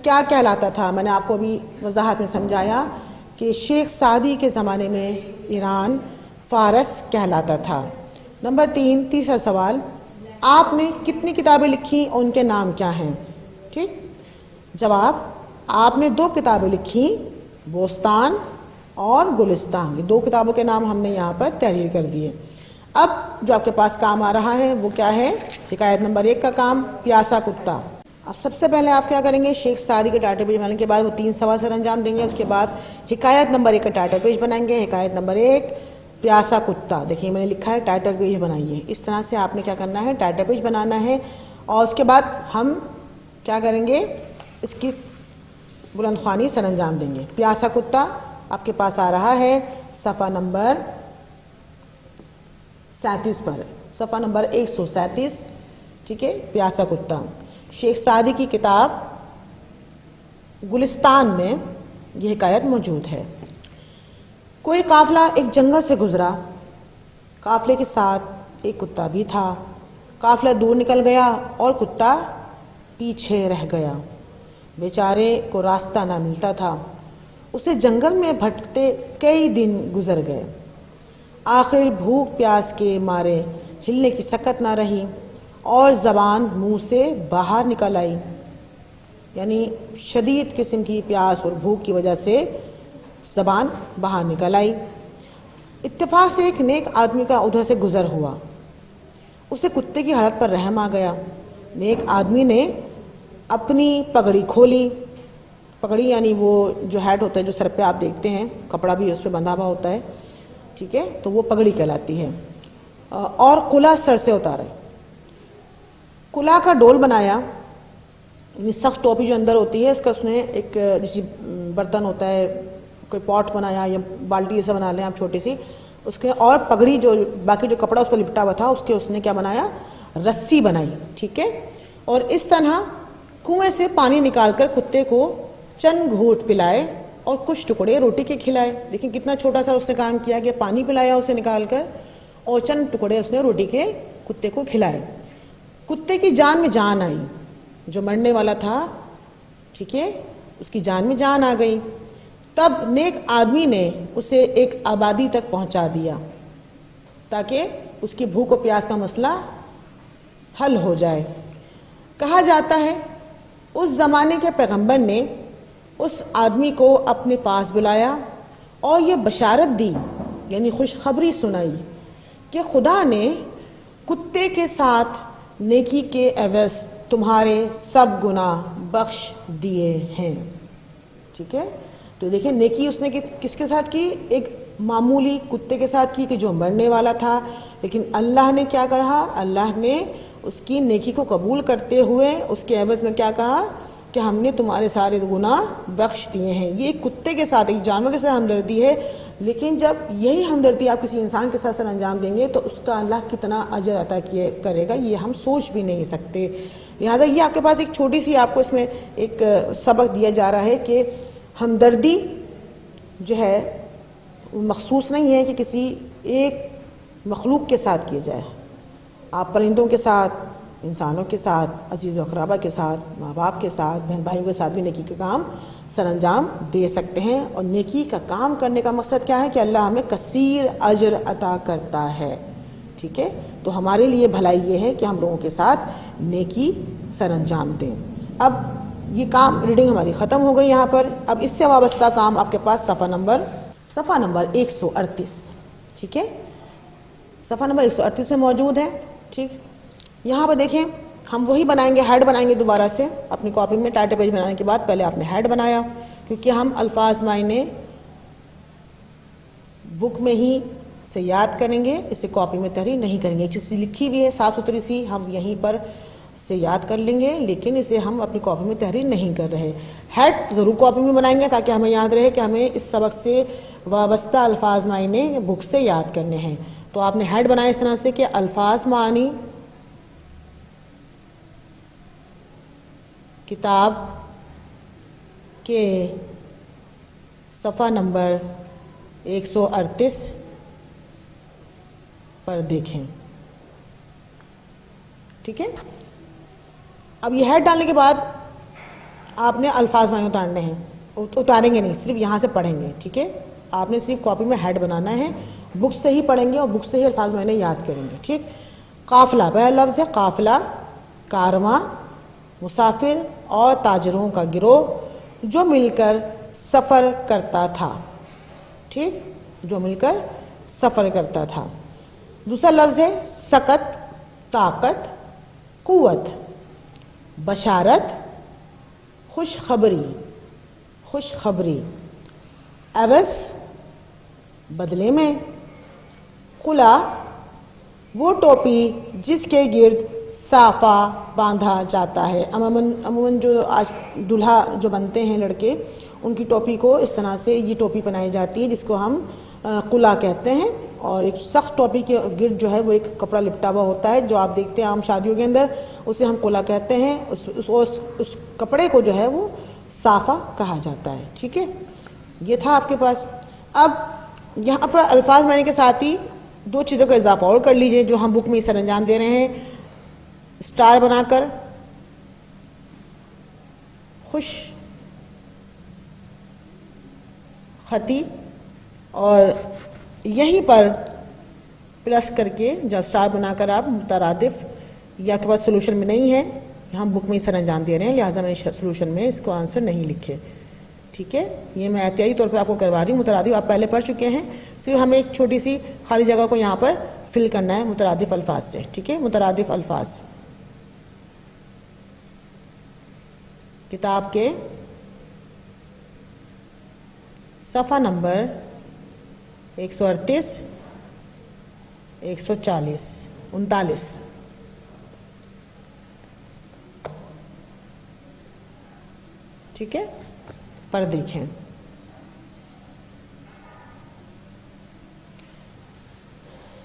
کیا کہلاتا تھا؟ میں نے آپ کو ابھی وضاحت میں سمجھایا کہ شیخ سعدی کے زمانے میں ایران فارس کہلاتا تھا۔ نمبر 3 تیسرا سوال، آپ نے کتنی کتابیں لکھی اور ان کے نام کیا ہیں؟ ٹھیک، جواب آپ نے 2 کتابیں لکھی، بوستان اور گلستان، یہ 2 کتابوں کے نام ہم نے یہاں پر تحریر کر دیے۔ اب جو آپ کے پاس کام آ رہا ہے وہ کیا ہے؟ حکایت نمبر 1 کا کام، پیاسا کتا۔ اب سب سے پہلے آپ کیا کریں گے، شیخ سعدی کے ٹائٹل پیج بنانے کے بعد وہ 3 سوال سر انجام دیں گے، اس کے بعد حکایت نمبر 1 کا ٹائٹل پیج بنائیں گے۔ حکایت نمبر 1 پیاسا کتا، دیکھیے میں نے لکھا ہے ٹائٹل پیج بنائیے، اس طرح سے آپ نے کیا کرنا ہے، ٹائٹل پیج بنانا ہے، اور اس کے بعد ہم کیا کریں گے، اس کی بلند خوانی سر انجام دیں گے۔ پیاسا کتا آپ کے پاس آ رہا ہے صفحہ نمبر 37 پر، صفحہ نمبر 137، ٹھیک ہے، پیاسا کتا۔ شیخ سعدی کی کتاب گلستان میں یہ حکایت موجود ہے۔ کوئی قافلہ ایک جنگل سے گزرا، قافلے کے ساتھ ایک کتا بھی تھا، قافلہ دور نکل گیا اور کتا پیچھے رہ گیا، بیچارے کو راستہ نہ ملتا تھا، اسے جنگل میں بھٹکتے کئی دن گزر گئے، آخر بھوک پیاس کے مارے ہلنے کی سکت نہ رہی اور زبان منہ سے باہر نکل آئی، یعنی شدید قسم کی پیاس اور بھوک کی وجہ سے زبان باہر نکل آئی۔ اتفاق سے ایک نیک آدمی کا ادھر سے گزر ہوا، اسے کتے کی حالت پر رحم آ گیا، نیک آدمی نے اپنی پگڑی کھولی، پگڑی یعنی وہ جو ہیٹ ہوتا ہے جو سر پہ آپ دیکھتے ہیں، کپڑا بھی اس پہ بندھا ہوا ہوتا ہے، ٹھیک ہے، تو وہ پگڑی کہلاتی ہے، اور کلا سر سے اتارے، کلا کا ڈول بنایا، یعنی سخت ٹوپی جو اندر ہوتی ہے اس کا اس نے ایک جیسے برتن ہوتا ہے، کوئی پاٹ بنایا یا بالٹی ایسا بنا لیں آپ چھوٹی سی، اس کے اور پگڑی جو باقی جو کپڑا اس پر لپٹا ہوا تھا اس کے اس نے کیا بنایا، رسی بنائی، ٹھیک ہے، اور اس طرح کنویں سے پانی نکال کر کتے کو چند گھونٹ پلائے اور کچھ ٹکڑے روٹی کے کھلائے۔ لیکن کتنا چھوٹا سا اس نے کام کیا کہ پانی پلایا اسے نکال کر اور چند ٹکڑے اس نے روٹی کے کتے کو کھلائے۔ کتے کی جان میں جان آئی، جو مرنے والا تھا، ٹھیک ہے، اس کی جان میں جان آ گئی۔ تب نیک آدمی نے اسے ایک آبادی تک پہنچا دیا تاکہ اس کی بھوک و پیاس کا مسئلہ حل ہو جائے۔ کہا جاتا ہے اس زمانے کے پیغمبر نے اس آدمی کو اپنے پاس بلایا اور یہ بشارت دی، یعنی خوشخبری سنائی کہ خدا نے کتے کے ساتھ نیکی کے عوض تمہارے سب گناہ بخش دیے ہیں، ٹھیک ہے۔ تو دیکھیں نیکی اس نے کس کے ساتھ کی، ایک معمولی کتے کے ساتھ کی کہ جو مرنے والا تھا، لیکن اللہ نے کیا کہا، اللہ نے اس کی نیکی کو قبول کرتے ہوئے اس کے عوض میں کیا کہا کہ ہم نے تمہارے سارے گناہ بخش دیے ہیں۔ یہ ایک کتے کے ساتھ، ایک جانور کے ساتھ ہمدردی ہے، لیکن جب یہی ہمدردی آپ کسی انسان کے ساتھ سر انجام دیں گے تو اس کا اللہ کتنا اجر عطا کرے گا یہ ہم سوچ بھی نہیں سکتے۔ لہٰذا یہ آپ کے پاس ایک چھوٹی سی آپ کو اس میں ایک سبق دیا جا رہا ہے کہ ہمدردی جو ہے وہ مخصوص نہیں ہے کہ کسی ایک مخلوق کے ساتھ کیا جائے، آپ پرندوں کے ساتھ، انسانوں کے ساتھ، عزیز و اقربا کے ساتھ، ماں باپ کے ساتھ، بہن بھائیوں کے ساتھ بھی نیکی کا کام سر انجام دے سکتے ہیں۔ اور نیکی کا کام کرنے کا مقصد کیا ہے کہ اللہ ہمیں کثیر اجر عطا کرتا ہے، ٹھیک ہے۔ تو ہمارے لیے بھلائی یہ ہے کہ ہم لوگوں کے ساتھ نیکی سر انجام دیں۔ اب یہ کام ریڈنگ ہماری ختم ہو گئی یہاں پر۔ اب اس سے وابستہ کام آپ کے پاس صفحہ نمبر 138، ٹھیک ہے، صفحہ نمبر 138 میں موجود ہے، ٹھیک۔ یہاں پر دیکھیں ہم وہی بنائیں گے، ہیڈ بنائیں گے دوبارہ سے اپنی کاپی میں۔ ٹائٹل پیج بنانے کے بعد پہلے آپ نے ہیڈ بنایا، کیونکہ ہم الفاظ معنی بک میں ہی سے یاد کریں گے، اسے کاپی میں تحریر نہیں کریں گے۔ ایک چیز لکھی ہوئی ہے صاف ستھری سی، ہم یہیں پر اسے یاد کر لیں گے، لیکن اسے ہم اپنی کاپی میں تحریر نہیں کر رہے. ہیڈ ضرور کاپی میں بنائیں گے تاکہ ہمیں یاد رہے کہ ہمیں اس سبق سے وابستہ الفاظ معنی بک سے یاد کرنے ہیں. تو آپ نے ہیڈ بنایا اس طرح سے کہ الفاظ معانی کتاب کے صفحہ نمبر 138 پر دیکھیں. ٹھیک ہے. اب یہ ہیڈ ڈالنے کے بعد آپ نے الفاظ معنی اتارنے ہیں. اتاریں گے نہیں، صرف یہاں سے پڑھیں گے. ٹھیک ہے. آپ نے صرف کاپی میں ہیڈ بنانا ہے، بک سے ہی پڑھیں گے اور بک سے ہی الفاظ معنی یاد کریں گے. ٹھیک. قافلہ، پہلا لفظ ہے قافلہ، کارواں، مسافر اور تاجروں کا گروہ جو مل کر سفر کرتا تھا. ٹھیک. جو مل کر سفر کرتا تھا. دوسرا لفظ ہے سکت، طاقت، قوت، بشارت، خوشخبری، خوشخبری، عوض، بدلے میں، قلا، وہ ٹوپی جس کے گرد صافہ باندھا جاتا ہے. عموماً جو آج دلہا جو بنتے ہیں لڑکے، ان کی ٹوپی کو اس طرح سے یہ ٹوپی پہنائی جاتی ہے جس کو ہم قلا کہتے ہیں. اور ایک سخت ٹوپی کے گرد جو ہے وہ ایک کپڑا لپٹا ہوا ہوتا ہے جو آپ دیکھتے ہیں عام شادیوں کے اندر، اسے ہم قلا کہتے ہیں. اس کپڑے کو جو ہے وہ صافہ کہا جاتا ہے. ٹھیک ہے. یہ تھا آپ کے پاس. اب یہاں پر الفاظ معنی کے ساتھ ہی دو چیزوں کا اضافہ اور کر لیجئے جو ہم بک میں سر انجام دے رہے ہیں. اسٹار بنا کر خوش خطی، اور یہیں پر پلس کر کے جب اسٹار بنا کر آپ مترادف، یا کے پاس سولوشن میں نہیں ہے، ہم بک میں ہی سر انجام دے رہے ہیں لہٰذا میں سولوشن میں اس کو آنسر نہیں لکھے. ٹھیک ہے. یہ میں احتیاطی طور پہ آپ کو کروا رہی ہوں. مترادف آپ پہلے پڑھ چکے ہیں، صرف ہمیں ایک چھوٹی سی خالی جگہ کو یہاں پر فل کرنا ہے مترادف الفاظ سے. ٹھیک ہے. مترادف الفاظ کتاب کے صفحہ نمبر 138 140 39. ٹھیک ہے. پر دیکھیں.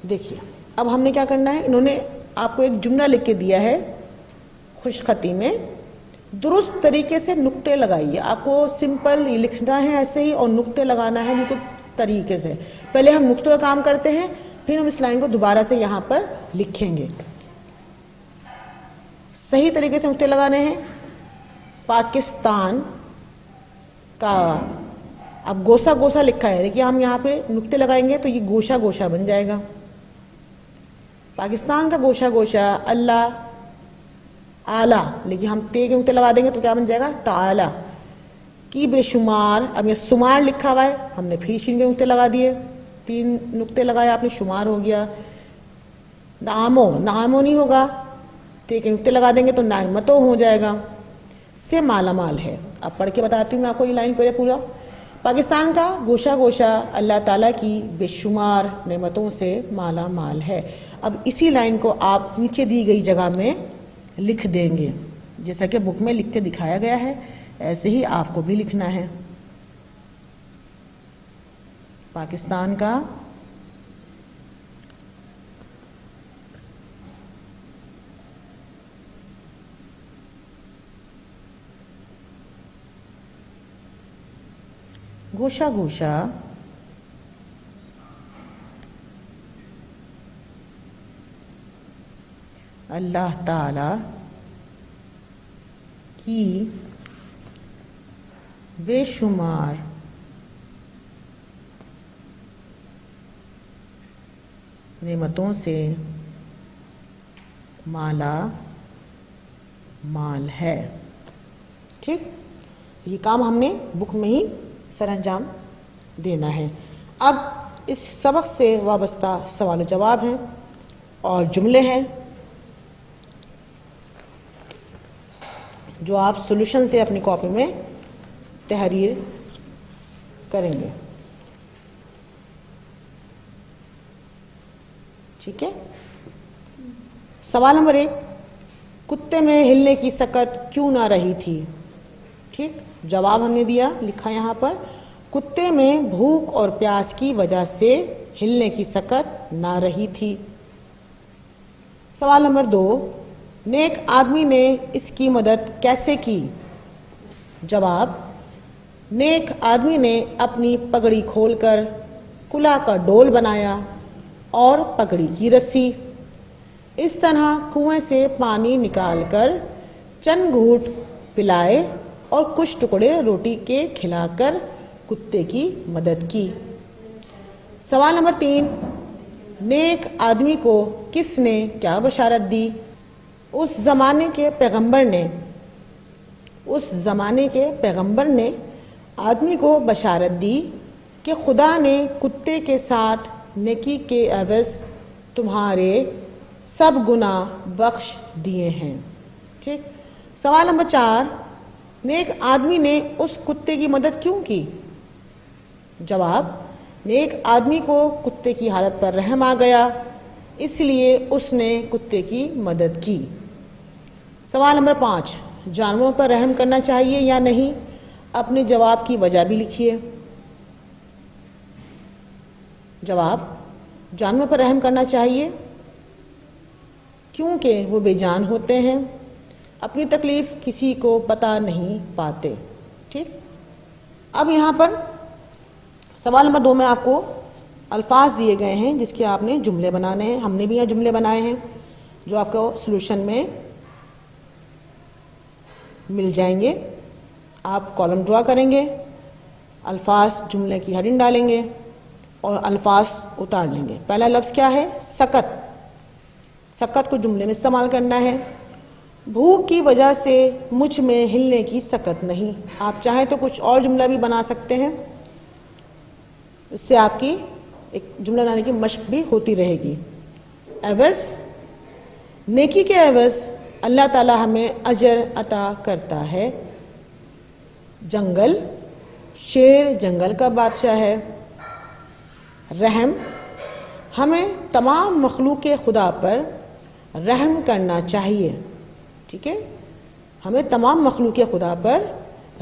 دیکھیے اب ہم نے کیا کرنا ہے، انہوں نے آپ کو ایک جملہ لکھ کے دیا ہے خوش خطی میں. درست طریقے سے نقطے لگائیے. آپ کو سمپل یہ لکھنا ہے ایسے ہی اور نقطے لگانا ہے بالکل طریقے سے. پہلے ہم نقطوں کا کام کرتے ہیں، پھر ہم اس لائن کو دوبارہ سے یہاں پر لکھیں گے. صحیح طریقے سے نقطے لگانے ہیں. پاکستان کا اب گوشہ گوشہ لکھا ہے، لیکن ہم یہاں پہ نقطے لگائیں گے تو یہ گوشہ گوشہ بن جائے گا. پاکستان کا گوشہ گوشہ اللہ اعلیٰ، لیکن ہم تے کے نقطے لگا دیں گے تو کیا بن جائے گا تعالی. کی بے شمار، اب یہ شمار لکھا ہوا ہے، ہم نے پھر شین کے نقطے لگا دیے، 3 نقطے لگائے آپ نے، شمار ہو گیا. نعموں، نعموں نہیں ہوگا، تے کے نقطے لگا دیں گے تو نعمتوں ہو جائے گا. سے مالا مال ہے. اب پڑھ کے بتاتی ہوں میں آپ کو یہ لائن پورا. پاکستان کا گوشہ گوشہ اللہ تعالیٰ کی بے شمار نعمتوں سے مالا مال ہے. اب اسی لائن کو آپ نیچے دی گئی جگہ میں لکھ دیں گے جیسا کہ بک میں لکھ کے دکھایا گیا ہے، ایسے ہی آپ کو بھی لکھنا ہے. پاکستان کا گوشہ گوشہ اللہ تعالی کی بے شمار نعمتوں سے مالا مال ہے. ٹھیک. یہ کام ہم نے بک میں ہی سر انجام دینا ہے. اب اس سبق سے وابستہ سوال و جواب ہیں اور جملے ہیں جو آپ سولوشن سے اپنی کاپی میں تحریر کریں گے. ٹھیک ہے. سوال نمبر 1، کتے میں ہلنے کی سکت کیوں نہ رہی تھی؟ ٹھیک، جواب ہم نے دیا، لکھا یہاں پر، کتے میں بھوک اور پیاس کی وجہ سے ہلنے کی سکت نہ رہی تھی۔ سوال نمبر 2، نیک آدمی نے اس کی مدد کیسے کی؟ جواب، نیک آدمی نے اپنی پگڑی کھول کر کلا کا ڈول بنایا اور پگڑی کی رسی، اس طرح کنویں سے پانی نکال کر چند گھونٹ پلائے اور کچھ ٹکڑے روٹی کے کھلا کر کتے کی مدد کی۔ سوال نمبر 3، نیک آدمی کو کس نے کیا بشارت دی؟ اس زمانے کے پیغمبر نے آدمی کو بشارت دی کہ خدا نے کتے کے ساتھ نیکی کے عوض تمہارے سب گناہ بخش دیے ہیں۔ ٹھیک، سوال نمبر 4، نیک آدمی نے اس کتے کی مدد کیوں کی؟ جواب، نیک آدمی کو کتے کی حالت پر رحم آ گیا، اس لیے اس نے کتے کی مدد کی۔ سوال نمبر 5، جانوروں پر رحم کرنا چاہیے یا نہیں؟ اپنے جواب کی وجہ بھی لکھیے۔ جواب، جانوروں پر رحم کرنا چاہیے کیونکہ وہ بے جان ہوتے ہیں، اپنی تکلیف کسی کو بتا نہیں پاتے۔ ٹھیک، اب یہاں پر سوال نمبر 2 میں آپ کو الفاظ دیے گئے ہیں جس کے آپ نے جملے بنانے ہیں۔ ہم نے بھی یہاں جملے بنائے ہیں جو آپ کو سلوشن میں مل جائیں گے۔ آپ کالم ڈرا کریں گے، الفاظ جملے کی ہیڈنگ ڈالیں گے اور الفاظ اتار لیں گے۔ پہلا لفظ کیا ہے؟ سکت۔ سکت کو جملے میں استعمال کرنا ہے۔ بھوک کی وجہ سے مجھ میں ہلنے کی سکت نہیں۔ آپ چاہیں تو کچھ اور جملہ بھی بنا سکتے ہیں، اس سے آپ کی ایک جملہ بنانے کی مشق بھی ہوتی رہے گی۔ عوض، نیکی کے عوض اللہ تعالی ہمیں اجر عطا کرتا ہے۔ جنگل، شیر جنگل کا بادشاہ ہے۔ رحم، ہمیں تمام مخلوق خدا پر رحم کرنا چاہیے۔ ٹھیک ہے، ہمیں تمام مخلوق خدا پر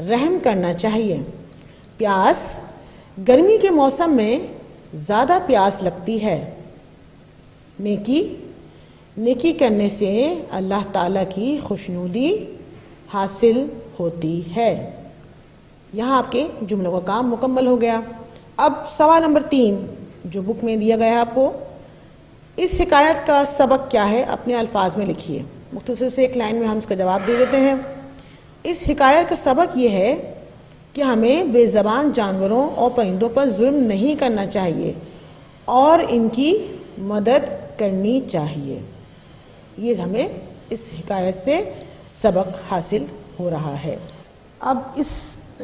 رحم کرنا چاہیے۔ پیاس، گرمی کے موسم میں زیادہ پیاس لگتی ہے۔ نیکی کرنے سے اللہ تعالیٰ کی خوشنودی حاصل ہوتی ہے۔ یہاں آپ کے جملوں کا کام مکمل ہو گیا۔ اب سوال نمبر 3 جو بک میں دیا گیا ہے آپ کو، اس حکایت کا سبق کیا ہے؟ اپنے الفاظ میں لکھیے۔ مختصر سے ایک لائن میں ہم اس کا جواب دے دیتے ہیں۔ اس حکایت کا سبق یہ ہے کہ ہمیں بے زبان جانوروں اور پرندوں پر ظلم نہیں کرنا چاہیے اور ان کی مدد کرنی چاہیے۔ یہ ہمیں اس حکایت سے سبق حاصل ہو رہا ہے۔ اب اس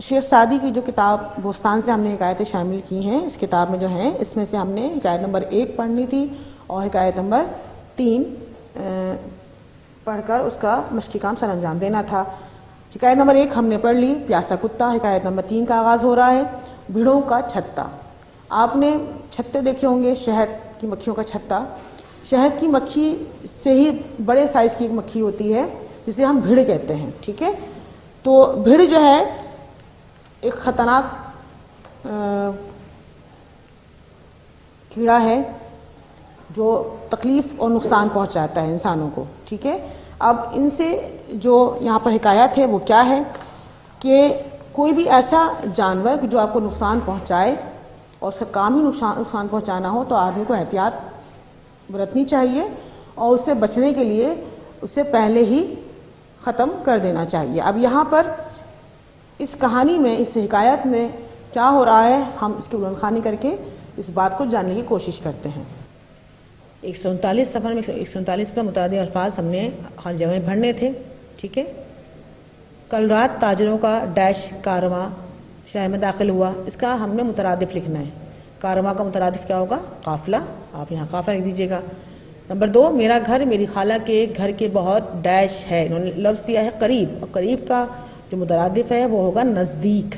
شیخ سعدی کی جو کتاب بوستان سے ہم نے حکایتیں شامل کی ہیں، اس کتاب میں جو ہیں اس میں سے ہم نے حکایت نمبر 1 پڑھنی تھی اور حکایت نمبر 3 پڑھ کر اس کا مشقی کام سر انجام دینا تھا۔ حکایت نمبر 1 ہم نے پڑھ لی، پیاسا کتا۔ حکایت نمبر 3 کا آغاز ہو رہا ہے، بھیڑوں کا چھتا۔ آپ نے چھتے دیکھے ہوں گے، شہد کی مکھیوں کا چھتا۔ شہد کی مکھی سے ہی بڑے سائز کی ایک مکھی ہوتی ہے جسے ہم بھیڑ کہتے ہیں۔ ٹھیک ہے، تو بھیڑ جو ہے ایک خطرناک کیڑا ہے جو تکلیف اور نقصان پہنچاتا ہے انسانوں کو۔ ٹھیک ہے، اب ان سے جو یہاں پر حکایت ہے وہ کیا ہے کہ کوئی بھی ایسا جانور جو آپ کو نقصان پہنچائے اور اس کا کام ہی نقصان پہنچانا ہو تو آدمی کو احتیاط برتنی چاہیے اور اس سے بچنے کے لیے اسے پہلے ہی ختم کر دینا چاہیے۔ اب یہاں پر اس کہانی میں، اس حکایت میں کیا ہو رہا ہے، ہم اس کی بلند خوانی کر کے اس بات کو جاننے کی کوشش کرتے ہیں۔ 139 صفحہ میں 139 پر متعدد الفاظ ہم نے ہر جگہ بھرنے تھے۔ ٹھیک ہے، کل رات تاجروں کا ڈیش کارواں شہر میں داخل ہوا، اس کا ہم نے مترادف لکھنا ہے۔ کارواں کا مترادف کیا ہوگا؟ قافلہ۔ آپ یہاں قافلہ لکھ دیجیے گا۔ نمبر 2، میرا گھر میری خالہ کے گھر کے بہت ڈیش ہے، انہوں نے لفظ دیا ہے قریب، اور قریب کا جو مترادف ہے وہ ہوگا نزدیک۔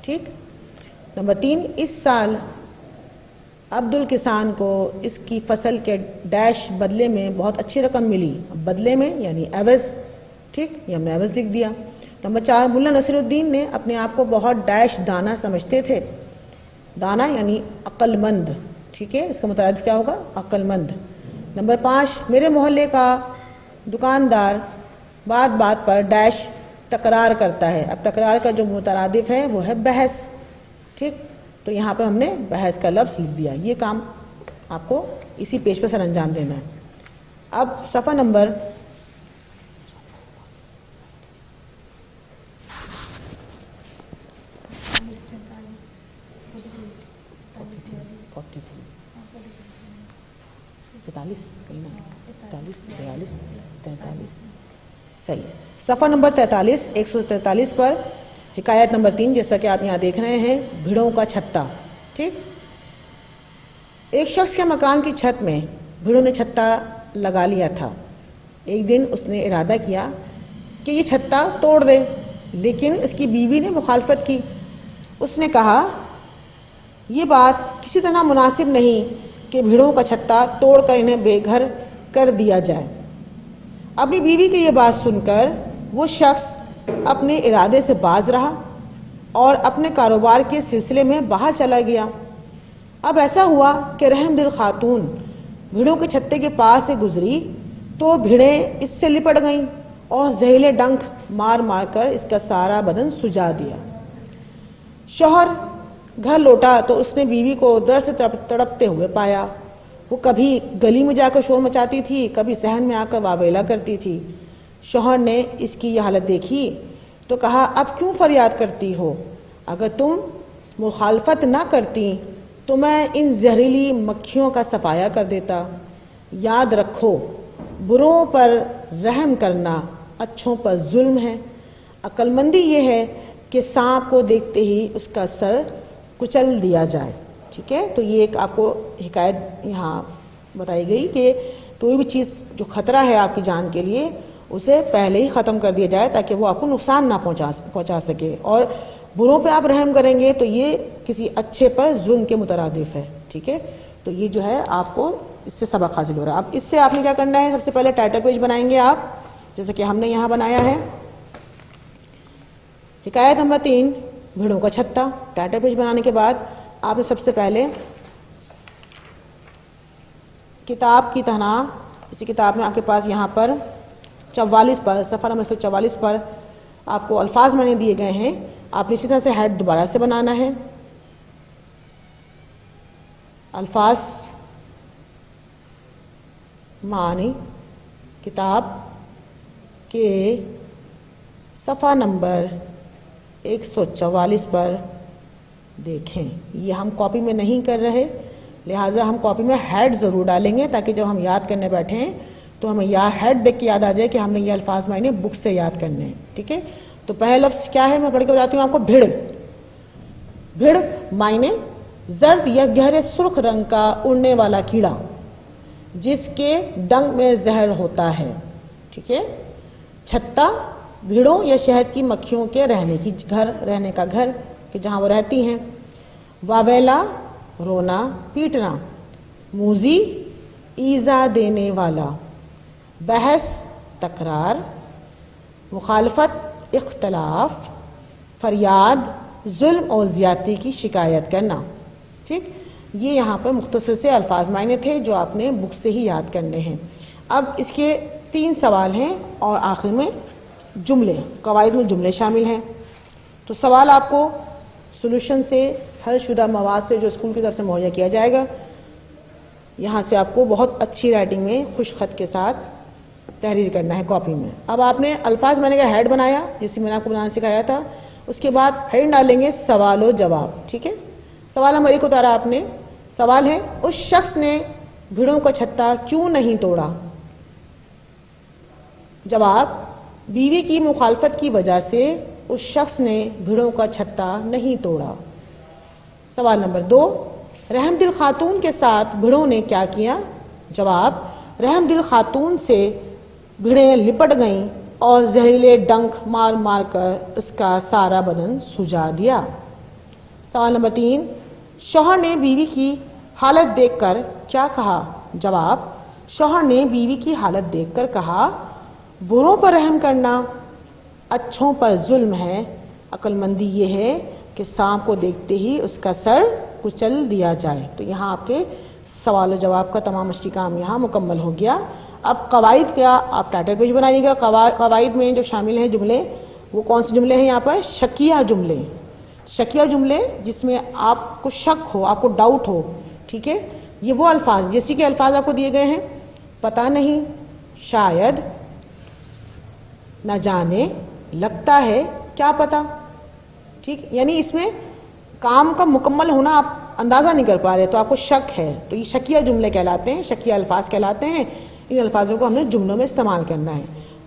ٹھیک۔ نمبر 3، اس سال عبد الکسان کو اس کی فصل کے ڈیش بدلے میں بہت اچھی رقم ملی۔ بدلے میں یعنی عوض ٹھیک، یہ ہم نے عوض لکھ دیا۔ نمبر 4، ملا نصیر الدین نے اپنے آپ کو بہت ڈیش دانا سمجھتے تھے۔ دانا یعنی عقل مند، ٹھیک ہے، اس کا مترادف کیا ہوگا؟ عقل مند۔ نمبر 5، میرے محلے کا دکاندار بات بات پر ڈیش تکرار کرتا ہے۔ اب تکرار کا جو مترادف ہے وہ ہے بحث، ٹھیک، تو یہاں پر ہم نے بحث کا لفظ لکھ دیا۔ یہ کام آپ کو اسی پیج پر سر انجام دینا ہے۔ اب صفحہ نمبر 43 صحیح ہے۔ صفحہ نمبر 43 143 پر حکایت نمبر 3، جیسا کہ آپ یہاں دیکھ رہے ہیں، بھیڑوں کا چھتا، ٹھیک۔ ایک شخص کے مکان کی چھت میں بھیڑوں نے چھتا لگا لیا تھا۔ ایک دن اس نے ارادہ کیا کہ یہ چھتا توڑ دے، لیکن اس کی بیوی نے مخالفت کی۔ اس نے کہا یہ بات کسی طرح مناسب نہیں کہ بھیڑوں کا چھتا توڑ کر انہیں بے گھر کر دیا جائے۔ اپنی بیوی کی یہ بات سن کر وہ شخص اپنے ارادے سے باز رہا اور اپنے کاروبار کے سلسلے میں باہر چلا گیا۔ اب ایسا ہوا کہ رحم دل خاتون بھیڑوں کے چھتے کے پاس سے گزری تو بھیڑیں اس سے لپٹ گئیں اور زہریلے ڈنک مار مار کر اس کا سارا بدن سجا دیا۔ شوہر گھر لوٹا تو اس نے بیوی کو درد سے تڑپتے ہوئے پایا۔ وہ کبھی گلی میں جا کر شور مچاتی تھی، کبھی صحن میں آ کر واویلا کرتی تھی۔ شوہر نے اس کی یہ حالت دیکھی تو کہا اب کیوں فریاد کرتی ہو؟ اگر تم مخالفت نہ کرتی تو میں ان زہریلی مکھیوں کا صفایا کر دیتا۔ یاد رکھو، بروں پر رحم کرنا اچھوں پر ظلم ہے۔ عقل مندی یہ ہے کہ سانپ کو دیکھتے ہی اس کا سر کچل دیا جائے، ٹھیک ہے۔ تو یہ ایک آپ کو حکایت یہاں بتائی گئی کہ کوئی بھی چیز جو خطرہ ہے آپ کی جان کے لیے اسے پہلے ہی ختم کر دیا جائے تاکہ وہ آپ کو نقصان نہ پہنچا سکے، اور بروں پہ آپ رحم کریں گے تو یہ کسی اچھے پر ظلم کے مترادف ہے، ٹھیک ہے۔ تو یہ جو ہے آپ کو اس سے سبق حاصل ہو رہا ہے۔ اب اس سے آپ نے کیا کرنا ہے، سب سے پہلے ٹائٹل پیج بنائیں گے آپ، جیسے کہ ہم نے یہاں بنایا ہے۔ حکایت نمبر 3، بھیڑوں کا چھتا۔ ٹائٹل پیج بنانے کے بعد آپ نے سب سے پہلے کتاب کی طرح، اسی کتاب میں آپ کے پاس یہاں پر 44 پر، صفحہ نمبر 144 پر آپ کو الفاظ میں نے دیے گئے ہیں، آپ نے اسی طرح سے ہیڈ دوبارہ سے بنانا ہے۔ الفاظ معنی کتاب کے صفحہ نمبر 144 پر دیکھیں۔ یہ ہم کاپی میں نہیں کر رہے، لہٰذا ہم کاپی میں ہیڈ ضرور ڈالیں گے تاکہ جب ہم یاد کرنے بیٹھیں تو ہمیں ہیڈ دیکھ کے یاد آ جائے کہ ہم نے یہ الفاظ معنی بک سے یاد کرنے ہیں، ٹھیک ہے۔ تو پہلا لفظ کیا ہے میں پڑھ کے بتاتی ہوں آپ کو، بھیڑ۔ بھیڑ معنی زرد یا گہرے سرخ رنگ کا اڑنے والا کیڑا جس کے ڈنک میں زہر ہوتا ہے، ٹھیک ہے۔ چھتا بھیڑوں یا شہد کی مکھیوں کے رہنے کا گھر کہ جہاں وہ رہتی ہیں۔ واویلا رونا پیٹنا۔ موذی ایذا دینے والا۔ بحث تکرار۔ مخالفت اختلاف۔ فریاد ظلم اور زیادتی کی شکایت کرنا، ٹھیک۔ یہ یہاں پر مختصر سے الفاظ معنی تھے جو آپ نے بک سے ہی یاد کرنے ہیں۔ اب اس کے 3 سوال ہیں اور آخر میں جملے، قواعد میں جملے شامل ہیں۔ تو سوال آپ کو سولوشن سے، حل شدہ مواد سے جو اسکول کی طرف سے مہیا کیا جائے گا، یہاں سے آپ کو بہت اچھی رائٹنگ میں خوش خط کے ساتھ تحریر کرنا ہے کاپی میں۔ اب آپ نے الفاظ معنی کا ہیڈ بنایا جیسے میں نے آپ کو بنانا سکھایا تھا، اس کے بعد ہیڈنگ ڈالیں گے سوال و جواب، ٹھیک ہے۔ سوال نمبر 1 اتارا آپ نے، سوال ہے اس شخص نے بھیڑوں کا چھتا کیوں نہیں توڑا؟ جواب، بیوی کی مخالفت کی وجہ سے اس شخص نے بھیڑوں کا چھتا نہیں توڑا۔ سوال نمبر 2، رحم دل خاتون کے ساتھ بھیڑوں نے کیا کیا؟ جواب، رحم دل خاتون سے بھیڑیں لپٹ گئیں اور زہریلے ڈنک مار مار کر اس کا سارا بدن سجا دیا۔ سوال نمبر 3، شوہر نے بیوی کی حالت دیکھ کر کیا کہا؟ جواب، شوہر نے بیوی کی حالت دیکھ کر کہا بروں پر رحم کرنا اچھوں پر ظلم ہے، عقل مندی یہ ہے کہ سانپ کو دیکھتے ہی اس کا سر کچل دیا جائے۔ تو یہاں آپ کے سوال و جواب کا تمام مشقی کام یہاں مکمل ہو گیا۔ اب قواعد کیا، آپ ٹائٹل پیج بنائیے گا۔ قواعد میں جو شامل ہیں جملے، وہ کون سے جملے ہیں یہاں پر؟ شکیہ جملے، شکیہ جملے جس میں آپ کو شک ہو، آپ کو ڈاؤٹ ہو، ٹھیک ہے؟ یہ وہ الفاظ، جیسے کہ الفاظ آپ کو دیے گئے ہیں: پتہ نہیں، شاید، نہ جانے، لگتا ہے، کیا پتہ، ٹھیک؟ یعنی اس میں کام کا مکمل ہونا آپ اندازہ نہیں کر پا رہے تو آپ کو شک ہے، تو یہ شکیہ جملے کہلاتے ہیں، شکیہ الفاظ کہلاتے ہیں۔ ان الفاظوں کو ہم نے جملوں میں استعمال کرنا ہے۔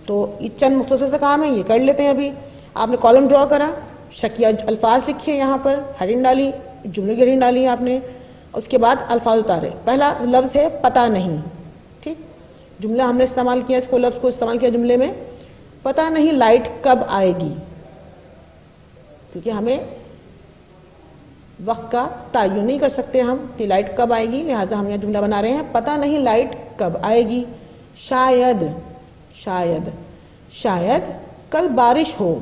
تو یہ چند مختصر سے کام ہے، یہ کر لیتے ہیں۔ ابھی آپ نے کالم ڈرا کرا، شکیہ الفاظ لکھے، یہاں پر ہیڈنگ ڈالی، جملے کی ہیڈنگ ڈالی آپ نے، اس کے بعد الفاظ اتارے۔ پہلا لفظ ہے پتہ نہیں، ٹھیک؟ جملہ ہم نے استعمال کیا، اس کو لفظ کو استعمال کیا جملے میں، پتہ نہیں لائٹ کب آئے گی، کیونکہ ہمیں وقت کا تعین نہیں کر سکتے ہم کہ لائٹ کب آئے گی، لہٰذا ہم یہ جملہ بنا رہے ہیں پتہ نہیں لائٹ کب آئے گی۔ شاید، شاید، شاید کل بارش ہو،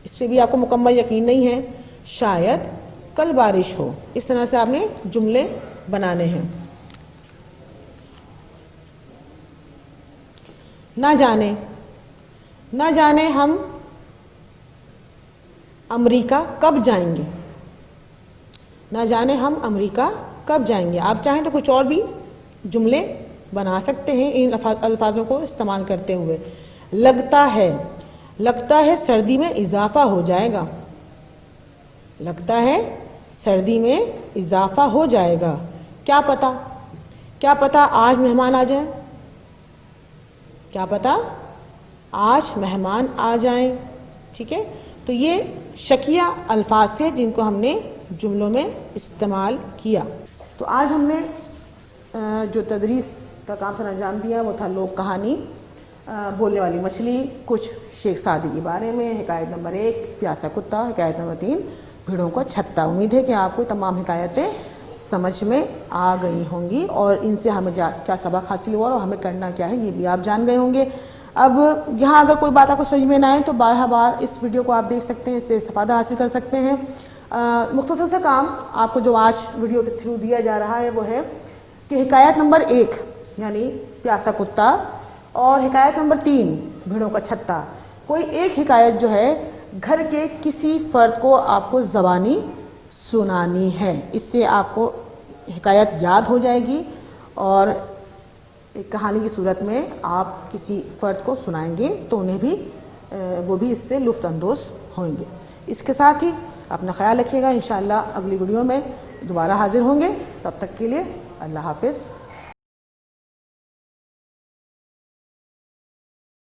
اس پہ بھی آپ کو مکمل یقین نہیں ہے، شاید کل بارش ہو۔ اس طرح سے آپ نے جملے بنانے ہیں۔ نہ جانے، نہ جانے ہم امریکہ کب جائیں گے، نہ جانے ہم امریکہ کب جائیں گے۔ آپ چاہیں تو کچھ اور بھی جملے بنا سکتے ہیں ان الفاظوں کو استعمال کرتے ہوئے۔ لگتا ہے، لگتا ہے سردی میں اضافہ ہو جائے گا، لگتا ہے سردی میں اضافہ ہو جائے گا۔ کیا پتہ، کیا پتہ آج مہمان آ جائیں، کیا پتہ آج مہمان آ جائیں، ٹھیک ہے؟ تو یہ شکیہ الفاظ سے جن کو ہم نے جملوں میں استعمال کیا۔ تو آج ہم نے جو تدریس کا کام سر انجام دیا وہ تھا لوک کہانی بولنے والی مچھلی، کچھ شیخ سعدی کے بارے میں، حکایت نمبر 1 پیاسا کتا، حکایت نمبر 3 بھیڑوں کا چھتا۔ امید ہے کہ آپ کو تمام حکایتیں سمجھ میں آ گئی ہوں گی اور ان سے ہمیں کیا سبق حاصل ہوا اور ہمیں کرنا کیا ہے یہ بھی آپ جان گئے ہوں گے۔ اب یہاں اگر کوئی بات آپ کو سمجھ میں نہ آئے تو بارہ بار اس ویڈیو کو آپ دیکھ سکتے ہیں، اس سے استفادہ حاصل کر سکتے ہیں۔ مختصر سا کام آپ کو جو آج ویڈیو کے تھرو دیا جا رہا ہے وہ ہے کہ حکایت نمبر 1 یعنی پیاسا کتا اور حکایت نمبر 3 بھیڑوں کا چھتا، کوئی ایک حکایت جو ہے گھر کے کسی فرد کو آپ کو زبانی سنانی ہے۔ اس سے آپ کو حکایت یاد ہو جائے گی اور ایک کہانی کی صورت میں آپ کسی فرد کو سنائیں گے تو انہیں بھی وہ بھی اس سے لطف اندوز ہوں گے۔ اس کے ساتھ ہی اپنا خیال رکھیے گا، انشاءاللہ اگلی ویڈیو میں دوبارہ حاضر ہوں گے، تب تک کے لیے اللہ حافظ۔